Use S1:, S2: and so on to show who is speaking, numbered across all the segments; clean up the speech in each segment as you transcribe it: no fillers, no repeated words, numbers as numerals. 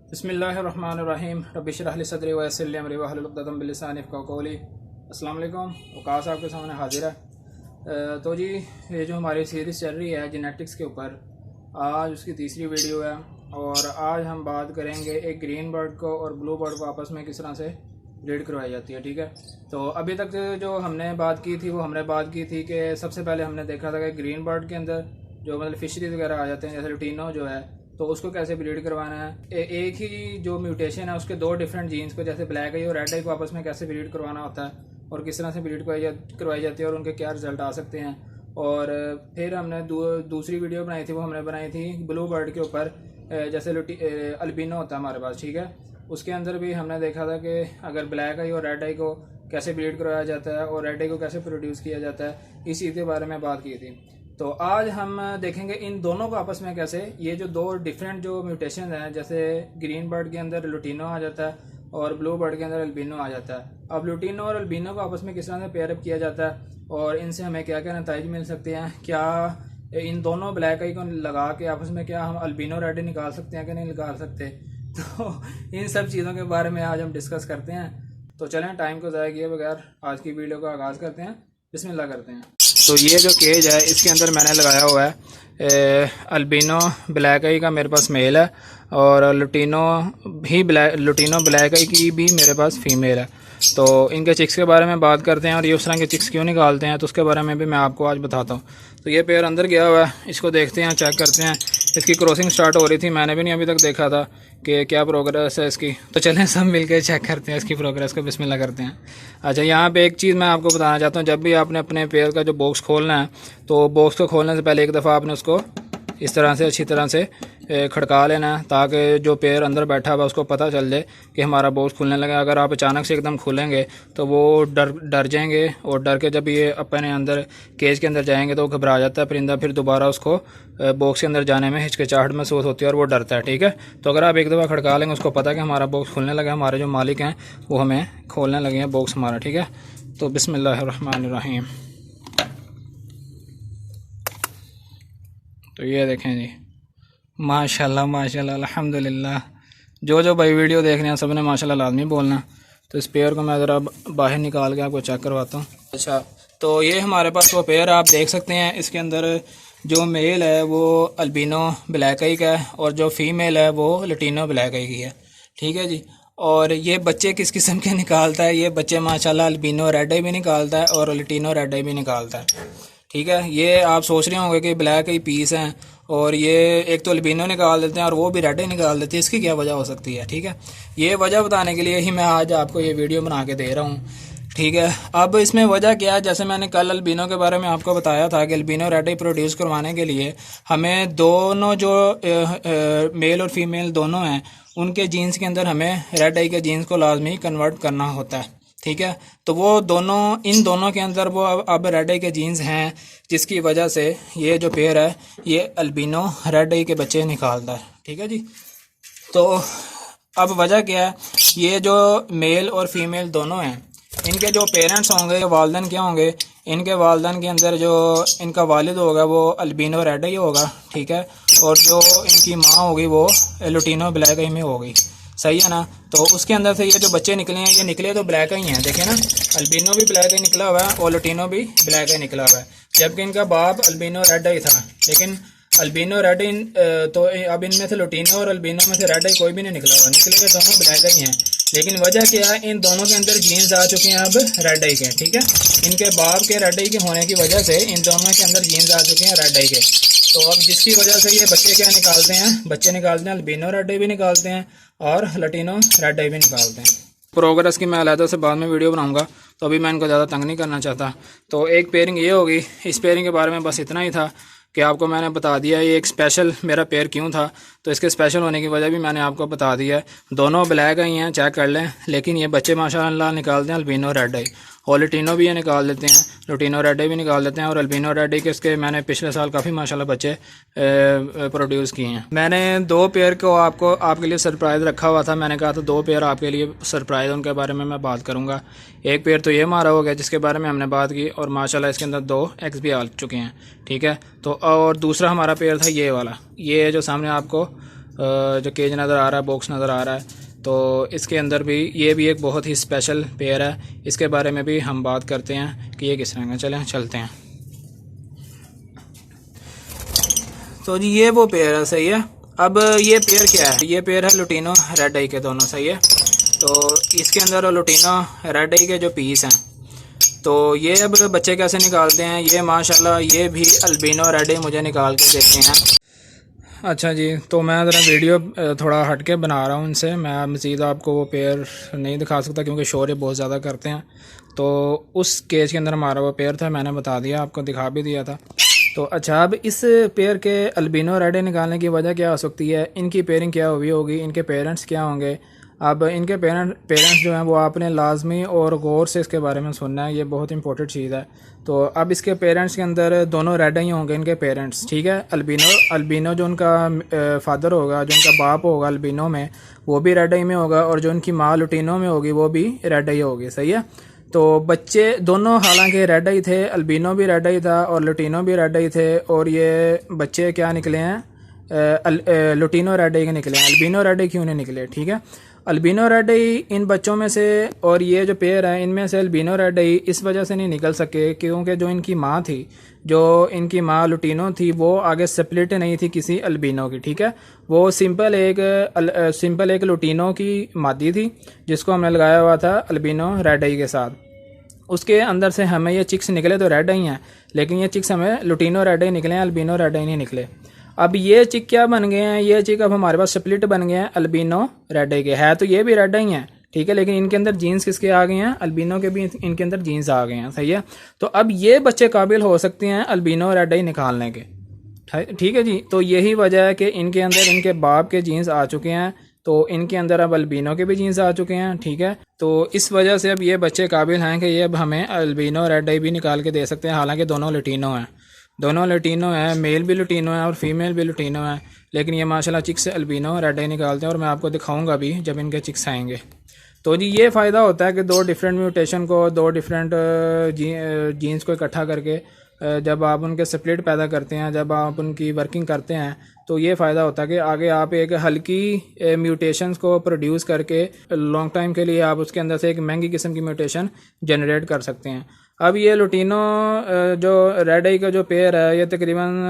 S1: बिस्मिल्लाहिर्रहमानिर्रहीम रब्बि इश्रह ली सदरी व यस्सिर ली अमरी वहलुल उक़दतम मिन लिसानी यफ़क़हू क़ौली। अस्सलाम वालेकुम। वक़ास आपके सामने हाजिर है। तो जी ये जो हमारी सीरीज़ चल रही है जेनेटिक्स के ऊपर, आज उसकी तीसरी वीडियो है और आज हम बात करेंगे एक ग्रीन बर्ड को और ब्लू बर्ड को आपस में किस तरह से ब्रीड करवाई जाती है। ठीक है, तो अभी तक जो हमने बात की थी वो हमने बात की थी कि सबसे पहले हमने देखा था कि ग्रीन बर्ड के अंदर जो मतलब फिशरीज वगैरह आ जाते हैं, जैसे लुटीनो जो है, तो उसको कैसे ब्रीड करवाना है। एक ही जो म्यूटेशन है उसके दो डिफरेंट जीन्स को, जैसे ब्लैक आई और रेड आई को आपस में कैसे ब्रीड करवाना होता है और किस तरह से ब्रीड करवाई जाती है और उनके क्या रिजल्ट आ सकते हैं। और फिर हमने दूसरी वीडियो बनाई थी, वो हमने बनाई थी ब्लू बर्ड के ऊपर, जैसे अल्बिनो होता है हमारे पास। ठीक है, उसके अंदर भी हमने देखा था कि अगर ब्लैक आई और रेड आई को कैसे ब्रीड करवाया जाता है और रेड आई को कैसे प्रोड्यूस किया जाता है, इस चीज़ के बारे में बात की थी। तो आज हम देखेंगे इन दोनों को आपस में कैसे, ये जो दो डिफरेंट जो म्यूटेशन हैं, जैसे ग्रीन बर्ड के अंदर लुटीनो आ जाता है और ब्लू बर्ड के अंदर अल्बिनो आ जाता है। अब लुटीनो और अल्बिनो को आपस में किस तरह से पेयरअप किया जाता है और इनसे हमें क्या क्या नतीजे मिल सकते हैं, क्या इन दोनों ब्लैक आई को लगा के आपस में क्या हम अल्बिनो रेड निकाल सकते हैं कि नहीं निकाल सकते। तो इन सब चीज़ों के बारे में आज हम डिस्कस करते हैं। तो चलें टाइम को ज़ाया किए बगैर आज की वीडियो का आगाज़ करते हैं, बिस्मिल्लाह करते हैं। तो ये जो केज है इसके अंदर मैंने लगाया हुआ है अल्बिनो ब्लैक आई का मेरे पास मेल है और लुटीनो ब्लैक आई की भी मेरे पास फीमेल है। तो इनके चिक्स के बारे में बात करते हैं और ये उस तरह के चिक्स क्यों निकालते हैं तो उसके बारे में भी मैं आपको आज बताता हूँ। तो ये पेयर अंदर गया हुआ है, इसको देखते हैं, चेक करते हैं। इसकी क्रॉसिंग स्टार्ट हो रही थी, मैंने भी नहीं अभी तक देखा था कि क्या प्रोग्रेस है इसकी। तो चलें सब मिलकर चेक करते हैं इसकी प्रोग्रेस को, बिस्मिल्लाह करते हैं। अच्छा, यहाँ पे एक चीज़ मैं आपको बताना चाहता हूँ, जब भी आपने अपने पेयर का जो बॉक्स खोलना है तो बॉक्स को खोलने से पहले एक दफ़ा आपने उसको इस तरह से अच्छी तरह से खड़का लेना है, ताकि जो पेयर अंदर बैठा हुआ उसको पता चल जाए कि हमारा बॉक्स खुलने लगा। अगर आप अचानक से एकदम खोलेंगे तो वो डर जाएंगे और डर के जब ये अपने अंदर केज के अंदर जाएंगे तो वो घबरा जाता है परिंदा, फिर दोबारा उसको बॉक्स के अंदर जाने में हिचकिचाहट महसूस होती है और वो डरता है। ठीक है, तो अगर आप एक दफ़ा खड़का लेंगे, उसको पता कि हमारा बॉक्स खुलने लगा है, हमारे जो मालिक हैं वो हमें खोलने लगे हैं बॉक्स हमारा। ठीक है, तो बिस्मिल्लाहिर्रहमानिर्रहीम। तो ये देखें जी, माशाल्लाह माशाल्लाह अल्हम्दुलिल्लाह। जो भाई वीडियो देख रहे हैं सब ने माशाल्लाह लाजमी बोलना। तो इस पेयर को मैं ज़रा बाहर निकाल के आपको चेक करवाता हूँ। अच्छा, तो ये हमारे पास वो पेयर आप देख सकते हैं। इसके अंदर जो मेल है वो अल्बिनो ब्लैक आई का है और जो फीमेल है वो लुटीनो ब्लैक आई की है। ठीक है जी, और ये बच्चे किस किस्म के निकालता है, ये बच्चे माशाल्लाह अल्बिनो रेड आई भी निकालता है और लुटीनो रेड आई भी निकालता है। ठीक है, ये आप सोच रहे होंगे कि ब्लैक आई पीस हैं और ये एक तो अल्बिनो निकाल देते हैं और वो भी रेड आई निकाल देते हैं, इसकी क्या वजह हो सकती है। ठीक है, ये वजह बताने के लिए ही मैं आज आपको ये वीडियो बना के दे रहा हूँ। ठीक है, अब इसमें वजह क्या है, जैसे मैंने कल अल्बिनो के बारे में आपको बताया था कि अल्बिनो रेड आई प्रोड्यूस करवाने के लिए हमें दोनों जो मेल और फीमेल दोनों हैं उनके जीन्स के अंदर हमें रेड आई के जीन्स को लाजमी कन्वर्ट करना होता है। ठीक है, तो वो दोनों, इन दोनों के अंदर वो अब रेड आई के जीन्स हैं, जिसकी वजह से ये जो पेयर है ये अल्बिनो रेड आई के बच्चे निकालता है। ठीक है जी, तो अब वजह क्या है, ये जो मेल और फीमेल दोनों हैं इनके जो पेरेंट्स होंगे, वालिदैन क्या होंगे, इनके वालिदैन के अंदर जो इनका वालिद होगा वो अल्बिनो रेड आई होगा। ठीक है, और जो इनकी माँ होगी वो लुटीनो ब्लैक आई में होगी। सही है ना। तो उसके अंदर से ये जो बच्चे निकले हैं, ये निकले तो ब्लैक आई हैं, देखें ना, अल्बिनो भी ब्लैक आई निकला हुआ है और लुटीनो भी ब्लैक आई निकला हुआ है, जबकि इनका बाप अल्बिनो रेड आई था। लेकिन अल्बिनो रेड आई तो अब इनमें से लुटीनो और अल्बिनो में से रेड आई कोई भी नहीं निकला हुआ, निकले हुए दोनों ब्लैक आई हैं। लेकिन वजह क्या है, इन दोनों के अंदर जीन्स आ चुके हैं अब रेड आई के। ठीक है, इनके बाप के रेड आई के होने की वजह से इन दोनों के अंदर जीन्स आ चुके हैं रेड आई के। तो अब जिसकी वजह से ये बच्चे क्या निकालते हैं, बच्चे निकालते हैं अल्बिनो रेड आई भी निकालते हैं और लुटीनो रेड आई भी निकालते हैं। प्रोग्रेस की मैं अलहदा से बाद में वीडियो बनाऊंगा, तो अभी मैं इनको ज़्यादा तंग नहीं करना चाहता। तो एक पेयरिंग ये होगी, इस पेयरिंग के बारे में बस इतना ही था कि आपको मैंने बता दिया ये एक स्पेशल मेरा पेयर क्यों था। तो इसके स्पेशल होने की वजह भी मैंने आपको बता दिया है। दोनों ब्लैक आई हैं, चेक कर लें, लेकिन ये बच्चे माशाल्लाह निकालते हैं अल्बिनो रेड आई और लुटीनो भी ये निकाल देते हैं, लुटीनो रेड आई भी निकाल देते हैं और अल्बिनो रेड आई के इसके मैंने पिछले साल काफ़ी माशाल्लाह बच्चे प्रोड्यूस किए हैं। मैंने दो पेयर को आपके लिए सरप्राइज़ रखा हुआ था, मैंने कहा था दो पेयर आपके लिए सरप्राइज़, उनके बारे में मैं बात करूँगा। एक पेयर तो ये मारा हो गया जिसके बारे में हमने बात की और माशाल्लाह इसके अंदर 2 एग्स भी आ चुके हैं। ठीक है, तो और दूसरा हमारा पेयर था ये वाला, ये जो सामने आपको जो केज नज़र आ रहा है, बॉक्स नज़र आ रहा है, तो इसके अंदर भी ये भी एक बहुत ही स्पेशल पेयर है। इसके बारे में भी हम बात करते हैं कि ये किस तरह का। चलते हैं। तो जी ये वो पेयर है, सही है। अब ये पेयर क्या है? ये पेयर है लुटीनो रेड आई के, दोनों सही है। तो इसके अंदर लुटीनो रेड आई के जो पीस हैं, तो ये अब बच्चे कैसे निकालते हैं, ये माशाल्लाह ये भी अल्बिनो रेड आई मुझे निकाल के देते हैं। अच्छा जी, तो मैं ज़रा वीडियो थोड़ा हट के बना रहा हूँ इनसे। मैं मज़ीद आपको वो पेयर नहीं दिखा सकता क्योंकि शोर ये बहुत ज़्यादा करते हैं। तो उस केज के अंदर हमारा वो पेयर था, मैंने बता दिया आपको, दिखा भी दिया था। तो अच्छा, अब इस पेयर के अल्बिनो रेड आई निकालने की वजह क्या हो सकती है, इनकी पेयरिंग क्या हुई होगी, इनके पेरेंट्स क्या होंगे। अब इनके पेरेंट्स जो हैं वो आपने लाजमी और गौर से इसके बारे में सुनना है, ये बहुत इंपॉर्टेंट चीज़ है। तो अब इसके पेरेंट्स के अंदर दोनों रेड आई होंगे इनके पेरेंट्स, ठीक है। अल्बिनो जो उनका फादर होगा, जो उनका बाप होगा अल्बिनो में, वो भी रेड आई में होगा, और जो उनकी माँ लुटीनो में होगी वो भी रेड आई होगी, सही है। तो बच्चे दोनों हालांकि रेड आई थे, अल्बिनो भी रेड आई था और लुटीनो भी रेड आई थे, और ये बच्चे क्या निकले हैं, लुटीनो रेड आई के निकले हैं। अल्बिनो रेड आई क्यों नहीं निकले, ठीक है। अल्बिनो रेड आई इन बच्चों में से, और ये जो पेयर है इनमें से अल्बिनो रेड आई इस वजह से नहीं निकल सके क्योंकि जो इनकी माँ थी, जो इनकी माँ लुटीनो थी, वो आगे स्प्लिट नहीं थी किसी अल्बिनो की, ठीक है। वो सिंपल एक लुटीनो की मादी थी जिसको हमने लगाया हुआ था अल्बिनो रेड आई के साथ। उसके अंदर से हमें ये चिक्स निकले तो रेड आई हैं, लेकिन ये चिक्स हमें लुटीनो रेड आई निकले हैं, अल्बिनो रेड आई नहीं निकले। अब ये चिक क्या बन गए हैं, ये चिक अब हमारे पास स्प्लिट बन गए हैं अल्बिनो रेड आई के। है तो ये भी रेड आई हैं, ठीक है, लेकिन इनके अंदर जीन्स किसके आ गए हैं, अल्बिनो के भी इनके अंदर जीन्स आ गए हैं, सही है। तो अब ये बच्चे काबिल हो सकते हैं अल्बिनो रेड आई निकालने के, ठीक है जी। तो यही वजह है कि इनके अंदर इनके बाप के जीन्स आ चुके हैं, तो इनके अंदर अब अल्बिनो के भी जीन्स आ चुके हैं, ठीक है। तो इस वजह से अब ये बच्चे काबिल हैं कि ये अब हमें अल्बिनो रेड आई भी निकाल के दे सकते हैं। हालांकि दोनों लुटीनो हैं, दोनों लुटीनो हैं, मेल भी लुटीनो है और फीमेल भी लुटीनो है, लेकिन ये माशाल्लाह चिक्स से अल्बिनो रेड आई निकालते हैं, और मैं आपको दिखाऊंगा भी जब इनके चिक्स आएंगे। तो जी ये फ़ायदा होता है कि दो डिफरेंट म्यूटेशन को, दो डिफरेंट जीन्स को इकट्ठा करके जब आप उनके स्प्लिट पैदा करते हैं, जब आप उनकी वर्किंग करते हैं, तो ये फ़ायदा होता है कि आगे आप एक हल्की म्यूटेशंस को प्रोड्यूस करके लॉन्ग टाइम के लिए आप उसके अंदर से एक महंगी किस्म की म्यूटेशन जनरेट कर सकते हैं। अब ये लुटीनो जो रेड आई का जो पेयर है, ये तकरीबन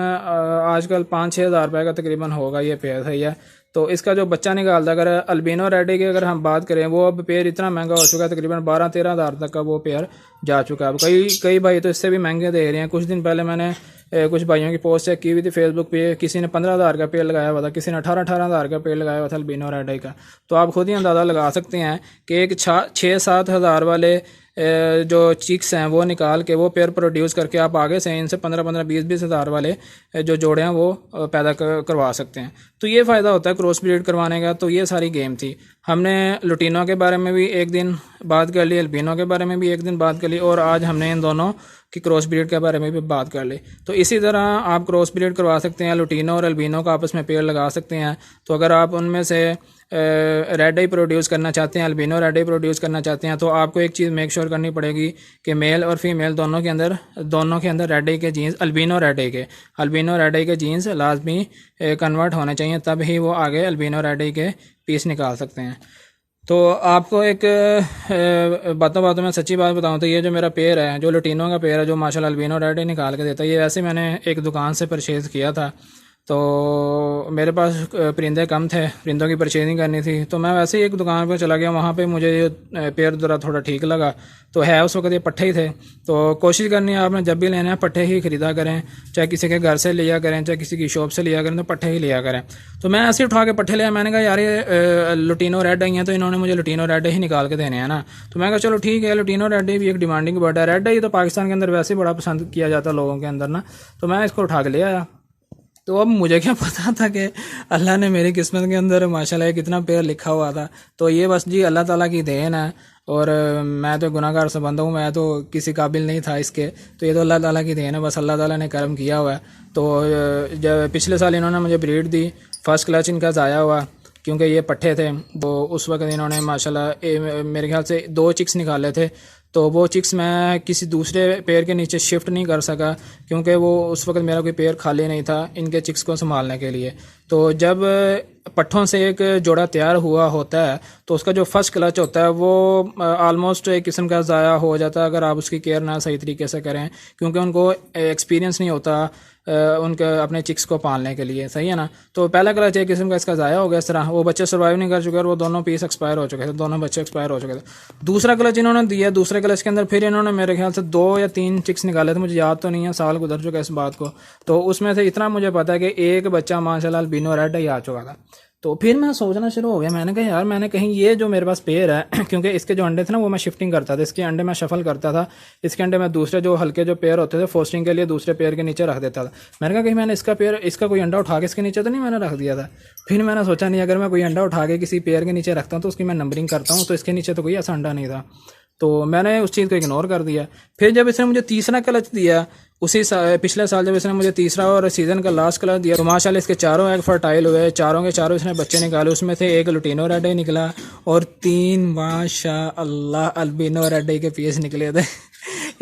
S1: आजकल 5-6 हज़ार रुपये का तकरीबन होगा ये पेयर, सही है। तो इसका जो बच्चा निकालता है, अगर अल्बिनो रेड आई की अगर हम बात करें, वो अब पेयर इतना महंगा हो चुका है, तकरीबन 12-13 हज़ार तक का वो पेयर जा चुका है। अब कई भाई तो इससे भी महंगे दे रहे हैं। कुछ दिन पहले मैंने कुछ भाइयों की पोस्ट चेक की हुई थी फेसबुक पे, किसी ने 15 हज़ार का पेड़ लगाया हुआ था, किसी ने 18 हज़ार का पेड़ लगाया हुआ था अल्बिनो रेड आई का। तो आप खुद ही अंदाज़ा लगा सकते हैं कि एक 6-7 हज़ार वाले जो चिक्स हैं वो निकाल के वो पेयर प्रोड्यूस करके आप आगे से इनसे 15-15, 20-20 हज़ार वाले जो जोड़े हैं वो पैदा करवा सकते हैं। तो ये फ़ायदा होता है क्रॉस ब्रीड करवाने का। तो ये सारी गेम थी। हमने लुटीनो के बारे में भी एक दिन बात कर ली, अल्बिनो के बारे में भी एक दिन बात कर ली, और आज हमने इन दोनों की क्रॉस ब्रीड के बारे में भी बात कर ली। तो इसी तरह आप क्रॉस ब्रीड करवा सकते हैं, लुटीनो और अल्बिनो का आपस में पेयर लगा सकते हैं। तो अगर आप उनमें से रेड आई प्रोड्यूस करना चाहते हैं, अल्बिनो रेड आई प्रोड्यूस करना चाहते हैं, तो आपको एक चीज़ मेक श्योर करनी पड़ेगी कि मेल और फीमेल दोनों के अंदर रेड आई के जीन्स, अल्बिनो रेड आई के जीन्स लाजमी कन्वर्ट होने चाहिए, तब ही वो आगे अल्बिनो रेड आई के पीस निकाल सकते हैं। तो आपको एक बातों में सच्ची बात बताऊं तो ये जो मेरा पेयर है, जो लुटीनो का पेयर है, जो माशाल्लाह अल्बिनो रेड आई निकाल के देता है, ये वैसे मैंने एक दुकान से परचेज़ किया था। तो मेरे पास परिंदे कम थे, परिंदों की परचेजिंग करनी थी, तो मैं वैसे ही एक दुकान पर चला गया। वहाँ पे मुझे ये पेयर ज़रा थोड़ा ठीक लगा। तो है उस वक्त ये पट्ठे ही थे। तो कोशिश करनी है आपने जब भी लेना है पट्ठे ही ख़रीदा करें, चाहे किसी के घर से लिया करें, चाहे किसी की शॉप से लिया करें, तो पट्ठे ही लिया करें। तो मैं ऐसे उठा के पट्ठे लिया। मैंने कहा यार ये लुटीनो रेड आई हैं, तो इन्होंने मुझे लुटीनो रेड ही निकाल के देने हैं ना। तो मैं कहा चलो ठीक है, लुटीनो रेड भी एक डिमांडिंग बर्ड है। रेड आई तो पाकिस्तान के अंदर वैसे ही बड़ा पसंद किया जाता है लोगों के अंदर ना, तो मैं इसको उठा के ले आया। तो अब मुझे क्या पता था कि अल्लाह ने मेरी किस्मत के अंदर माशाल्लाह कितना पेयर लिखा हुआ था। तो ये बस जी अल्लाह ताला की देन है, और मैं तो गुनाहगार से बंदा हूँ, मैं तो किसी काबिल नहीं था इसके। तो ये तो अल्लाह ताला की देन है, बस अल्लाह ताला ने करम किया हुआ है। तो जब पिछले साल इन्होंने मुझे ब्रीड दी, फर्स्ट क्लच इनका ज़ाया हुआ क्योंकि ये पट्ठे थे। वो उस वक्त इन्होंने माशाल्लाह मेरे ख्याल से 2 चिक्स निकाले थे। तो वो चिक्स मैं किसी दूसरे पेयर के नीचे शिफ्ट नहीं कर सका क्योंकि वो उस वक्त मेरा कोई पेयर खाली नहीं था इनके चिक्स को संभालने के लिए। तो जब पट्ठों से एक जोड़ा तैयार हुआ होता है तो उसका जो फर्स्ट क्लच होता है वो ऑलमोस्ट एक किस्म का ज़ाया हो जाता है अगर आप उसकी केयर ना सही तरीके से करें, क्योंकि उनको एक्सपीरियंस नहीं होता उनके अपने चिक्स को पालने के लिए, सही है ना। तो पहला क्लच एक किस्म का इसका ज़ाया हो गया इस तरह, वो बच्चे सर्वाइव नहीं कर चुके और वो दोनों पीस एक्सपायर हो चुके थे, दोनों बच्चे एक्सपायर हो चुके थे। दूसरा क्लच इन्होंने दिया, दूसरे क्लच के अंदर फिर इन्होंने मेरे ख्याल से 2 या 3 चिक्स निकाले थे, मुझे याद तो नहीं है, साल गुजर चुका है इस बात को। तो उसमें से इतना मुझे पता है कि एक बच्चा माशाल्लाह अल्बिनो रेड ही आ चुका था। तो फिर मैं सोचना शुरू हो गया, मैंने कहा यार मैंने कहीं ये जो मेरे पास पेयर है क्योंकि इसके जो अंडे थे ना वो मैं शिफ्टिंग करता था, इसके अंडे मैं शफल करता था, इसके अंडे मैं दूसरे जो हल्के जो पेयर होते थे फोस्टिंग के लिए दूसरे पेयर के नीचे रख देता था। मैंने कहा कहीं मैंने इसका पेयर इसका कोई अंडा उठा के इसके नीचे तो नहीं मैंने रख दिया था। फिर मैंने सोचा नहीं, अगर मैं कोई अंडा उठा के किसी पेयर के नीचे रखता हूँ तो उसकी मैं नंबरिंग करता हूँ, तो इसके नीचे तो कोई ऐसा अंडा नहीं था, तो मैंने उस चीज़ को इग्नोर कर दिया। फिर जब इसने मुझे तीसरा क्लच दिया पिछले साल जब इसने मुझे तीसरा और सीज़न का लास्ट क्लच दिया तो माशाल्लाह इसके चारों एग फर्टाइल हुए, चारों के चारों इसने बच्चे निकाले, उसमें से एक लुटिनो रेड निकला और 3 माशाल्लाह अल्बिनो रेड के पीस निकले थे।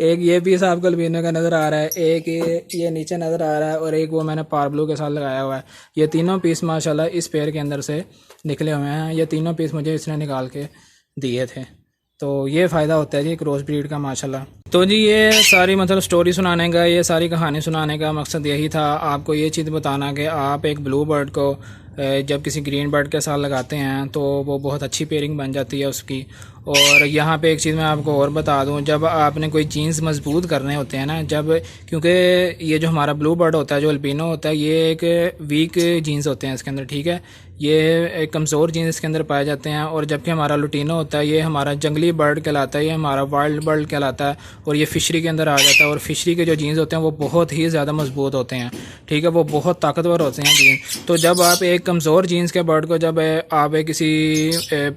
S1: एक ये पीस आपको अल्बिनो का नज़र आ रहा है, एक ये नीचे नज़र आ रहा है और एक वो मैंने पार्बलू के साथ लगाया हुआ है। ये तीनों पीस माशाल्लाह इस पेयर के अंदर से निकले हुए हैं, ये तीनों पीस मुझे इसने निकाल के दिए थे। तो ये फ़ायदा होता है जी क्रॉस ब्रीड का माशाल्लाह। तो जी ये सारी मतलब स्टोरी सुनाने का, ये सारी कहानी सुनाने का मकसद यही था, आपको ये चीज़ बताना कि आप एक ब्लू बर्ड को जब किसी ग्रीन बर्ड के साथ लगाते हैं तो वो बहुत अच्छी पेयरिंग बन जाती है उसकी। और यहाँ पे एक चीज़ मैं आपको और बता दूँ, जब आपने कोई जीन्स मजबूत करने होते हैं ना, जब क्योंकि ये जो हमारा ब्लू बर्ड होता है जो अल्बिनो होता है ये एक वीक जीन्स होते हैं इसके अंदर, ठीक है, ये एक कमज़ोर जीन्स इसके अंदर पाए जाते हैं। और जबकि हमारा लुटिनो होता है ये हमारा जंगली बर्ड कहलाता है, ये हमारा वाइल्ड बर्ड कहलाता है और ये फिशरी के अंदर आ जाता है। और फिशरी के जो जीन्स होते हैं वो बहुत ही ज़्यादा मजबूत होते हैं, ठीक है, वो बहुत ताकतवर होते हैं जीन्स। तो जब आप एक कमज़ोर जीन्स के बर्ड को जब आप किसी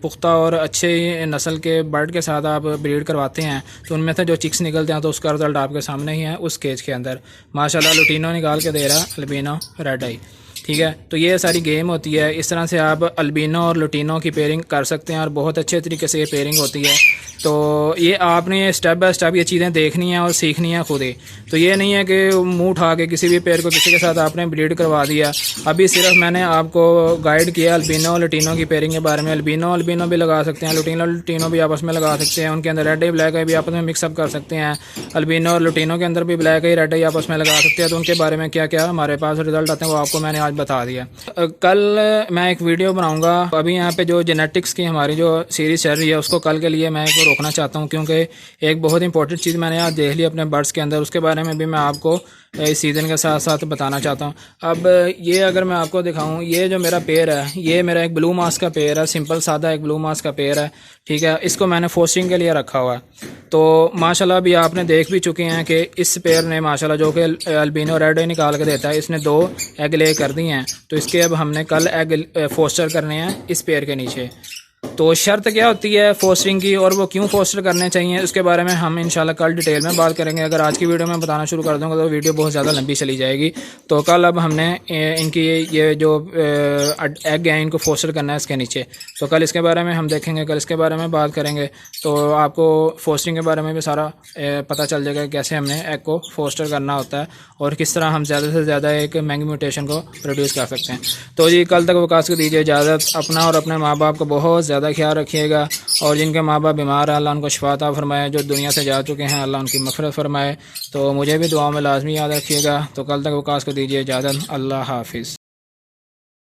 S1: पुख्ता और अच्छे नस्ल के बर्ड के साथ आप ब्रीड करवाते हैं तो उनमें से जो चिक्स निकलते हैं तो उसका रिजल्ट आपके सामने ही है उस केज के अंदर। माशाल्लाह लुटिनो निकाल के दे रहा है अल्बिनो रेड आई, ठीक है। तो ये सारी गेम होती है, इस तरह से आप अल्बिनो और लुटिनो की पेयरिंग कर सकते हैं और बहुत अच्छे तरीके से ये पेयरिंग होती है। तो ये आपने स्टेप बाय स्टेप ये चीज़ें देखनी है और सीखनी है खुद ही। तो ये नहीं है कि मुंह उठा के किसी भी पेयर को किसी के साथ आपने ब्रीड करवा दिया। अभी सिर्फ मैंने आपको गाइड किया अल्बिनो लुटिनो की पेयरिंग के बारे में। अल्बिनो भी लगा सकते हैं, लुटिनो भी आपस में लगा सकते हैं, उनके अंदर रेड आई ब्लैक आई भी आपस में मिक्सअप कर सकते हैं। अल्बिनो और लुटिनो के अंदर भी ब्लैक आई रेड आई आपस में लगा सकते हैं। तो उनके बारे में क्या क्या हमारे पास रिजल्ट आते हैं वो आपको मैंने आज बता दिया। कल मैं एक वीडियो बनाऊंगा, अभी यहाँ पे जो जेनेटिक्स की हमारी जो सीरीज चल रही है उसको कल के लिए मैं रोकना चाहता हूँ, क्योंकि एक बहुत इंपॉर्टेंट चीज़ मैंने आज देख ली अपने बर्ड्स के अंदर, उसके बारे में भी मैं आपको इस सीज़न के साथ साथ बताना चाहता हूँ। अब ये अगर मैं आपको दिखाऊँ, ये जो मेरा पेयर है ये मेरा एक ब्लू मास्क का पेयर है, सिंपल सादा एक ब्लू मास्क का पेयर है, ठीक है। इसको मैंने फोस्टिंग के लिए रखा हुआ है। तो माशाल्लाह अभी आपने देख भी चुके हैं कि इस पेयर ने माशाल्लाह जो कि अल्बिनो रेड निकाल के देता है, इसने 2 एग ले कर दिए हैं। तो इसके अब हमने कल एग फोस्टर करने हैं इस पेयर के नीचे। तो शर्त क्या होती है फोस्टरिंग की और वो क्यों फोस्टर करने चाहिए उसके बारे में हम इंशाल्लाह कल डिटेल में बात करेंगे। अगर आज की वीडियो में बताना शुरू कर दूंगा तो वीडियो बहुत ज़्यादा लंबी चली जाएगी। तो कल अब हमने इनकी ये जो एग है इनको फोस्टर करना है इसके नीचे, तो कल इसके बारे में हम देखेंगे, कल इसके बारे में बात करेंगे। तो आपको फोस्टरिंग के बारे में भी सारा पता चल जाएगा कैसे हमने एग को फोस्टर करना होता है और किस तरह हम ज़्यादा से ज़्यादा एक महंगी म्यूटेशन को प्रोड्यूस कर सकते हैं। तो जी कल तक वकास को दीजिए इजाज़त। अपना और अपने माँ बाप को बहुत ज़्यादा ख्याल रखिएगा और जिनके माँ बाप बीमार हैं अल्लाह उनको शिफा अता फरमाए, जो दुनिया से जा चुके हैं अल्लाह उनकी मग़फ़िरत फरमाए। तो मुझे भी दुआ में लाजमी याद रखिएगा। तो कल तक वकास को दीजिए इजाज़त। अल्लाह हाफिज़।